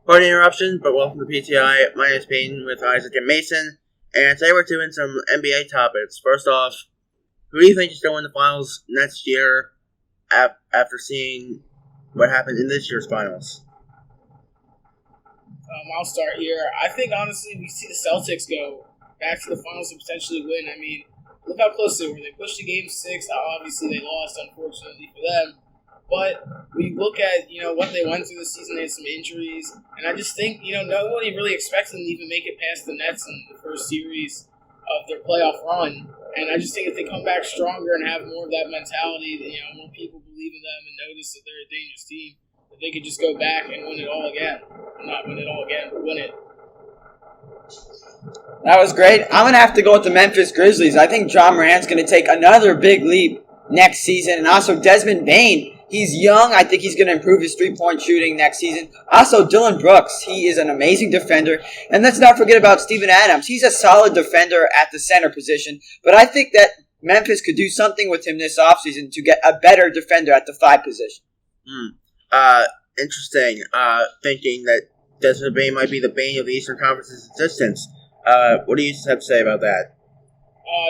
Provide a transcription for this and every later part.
Pardon the interruption, but welcome to PTI. My name is Peyton with Isaac and Mason, and today we're doing some NBA topics. First off, who do you think is going to the finals next year after seeing what happened in this year's finals? I'll start here. I think, honestly, we see the Celtics go back to the finals and potentially win. I mean, look how close they were. They pushed to Game 6. Obviously, they lost, unfortunately for them. But we look at, what they went through this season. They had some injuries. And I just think, nobody really expected them to even make it past the Nets in the first series of their playoff run. And I just think if they come back stronger and have more of that mentality, that, more people believe in them and notice that they're a dangerous team, that they could just go back and win it all again. Not win it all again, but win it. That was great. I'm going to have to go with the Memphis Grizzlies. I think John Morant's going to take another big leap next season. And also Desmond Bane. He's young. I think he's going to improve his three-point shooting next season. Also, Dylan Brooks. He is an amazing defender. And let's not forget about Steven Adams. He's a solid defender at the center position. But I think that Memphis could do something with him this offseason to get a better defender at the 5 position. Interesting. Thinking that Desmond Bane might be the bane of the Eastern Conference's existence. What do you have to say about that?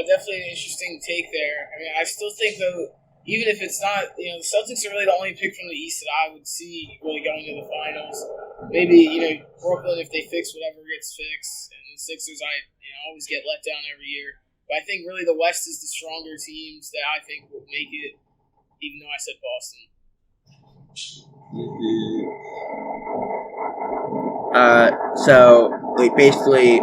Definitely an interesting take there. I mean, I still think, though, even if it's not, the Celtics are really the only pick from the East that I would see really going to the finals. Maybe, Brooklyn, if they fix whatever gets fixed, and the Sixers, always get let down every year. But I think really the West is the stronger teams that I think will make it, even though I said Boston. Basically,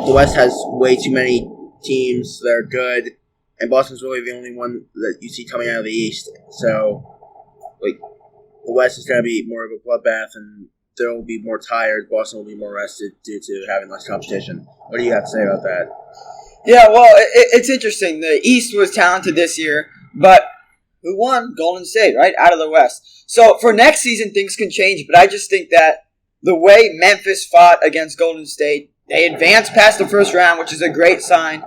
the West has way too many teams that are good, and Boston's really the only one that you see coming out of the East. So, the West is going to be more of a bloodbath, and there will be more tired. Boston will be more rested due to having less competition. What do you have to say about that? Yeah, well, it's interesting. The East was talented this year, but who won? Golden State, right? Out of the West. So, for next season, things can change, but I just think that the way Memphis fought against Golden State, they advanced past the first round, which is a great sign.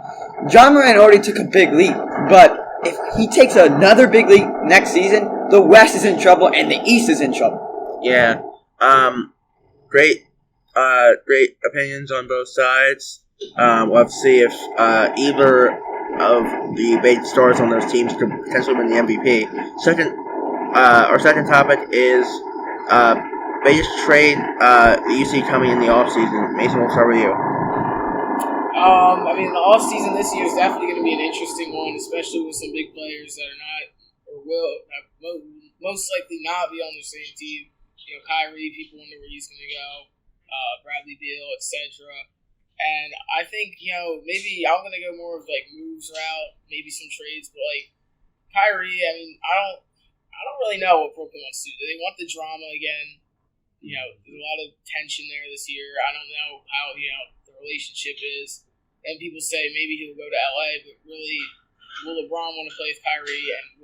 John Morant already took a big leap, but if he takes another big leap next season, the West is in trouble and the East is in trouble. Yeah. Great opinions on both sides. We'll have to see if either of the big stars on those teams could potentially win the MVP. Our second topic is biggest trade you see coming in the offseason. Mason, we'll start with you. The offseason this year is definitely going to be an interesting one, especially with some big players that are not, or will most likely not be on the same team. Kyrie, people wonder where he's going to go. Bradley Beal, etc. And I think, maybe I'm going to go more of moves route, maybe some trades, but Kyrie, I don't really know what Brooklyn wants to do. Do they want the drama again? There's a lot of tension there this year. I don't know how, the relationship is. And people say maybe he'll go to LA, but really, will LeBron want to play with Kyrie? And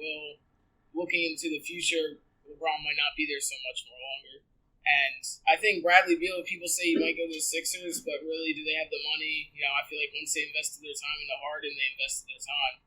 looking into the future, LeBron might not be there so much more longer. And I think Bradley Beal, people say he might go to the Sixers, but really, do they have the money? I feel like once they invested their time into Harden, they invested their time.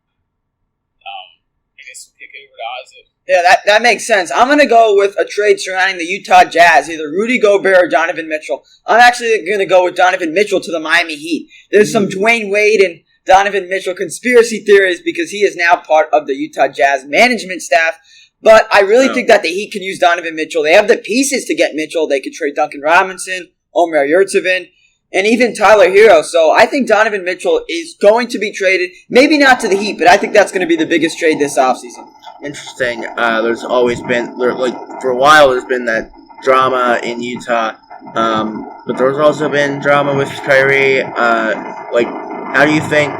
I guess we'll kick it over to Isaac. Yeah, that makes sense. I'm going to go with a trade surrounding the Utah Jazz, either Rudy Gobert or Donovan Mitchell. I'm actually going to go with Donovan Mitchell to the Miami Heat. There's some Dwayne Wade and Donovan Mitchell conspiracy theories because he is now part of the Utah Jazz management staff. But I really think that the Heat can use Donovan Mitchell. They have the pieces to get Mitchell. They could trade Duncan Robinson, Omer Yurtseven, and even Tyler Hero. So I think Donovan Mitchell is going to be traded. Maybe not to the Heat, but I think that's going to be the biggest trade this offseason. Interesting. There's always been, for a while, there's been that drama in Utah. But there's also been drama with Kyrie. How do you think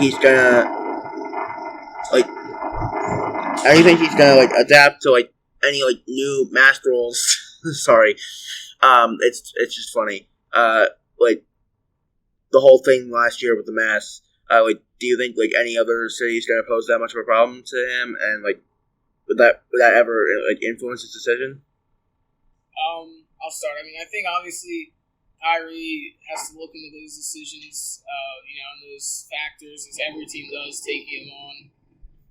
he's gonna adapt to any new master roles? Sorry. It's just funny. The whole thing last year with the mask. Do you think any other city is going to pose that much of a problem to him? And would that ever influence his decision? I'll start. I think obviously Kyrie has to look into those decisions, and those factors, as every team does, taking him on.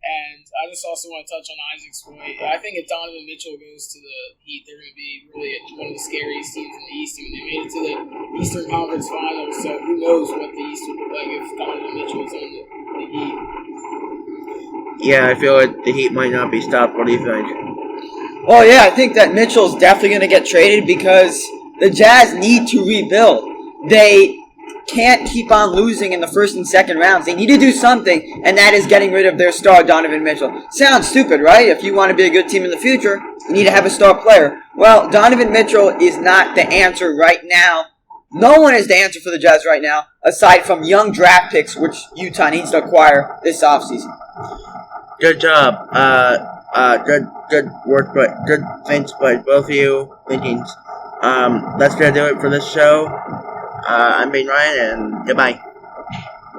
And I just also want to touch on Isaac's point. I think if Donovan Mitchell goes to the Heat, they're going to be really one of the scariest teams in the East. I mean, they made it to the Eastern Conference Finals, so who knows what the East would look like if Donovan Mitchell was on the Heat. Yeah, I feel like the Heat might not be stopped. What do you think? Well, yeah, I think that Mitchell's definitely going to get traded because the Jazz need to rebuild. They can't keep on losing in the first and second rounds. They need to do something, and that is getting rid of their star, Donovan Mitchell. Sounds stupid, right? If you want to be a good team in the future, you need to have a star player. Well, Donovan Mitchell is not the answer right now. No one is the answer for the Jazz right now, aside from young draft picks, which Utah needs to acquire this offseason. Good job. Good work, but good thanks by both of you. Thinkings. That's gonna do it for this show. I'm Bane Ryan, and goodbye.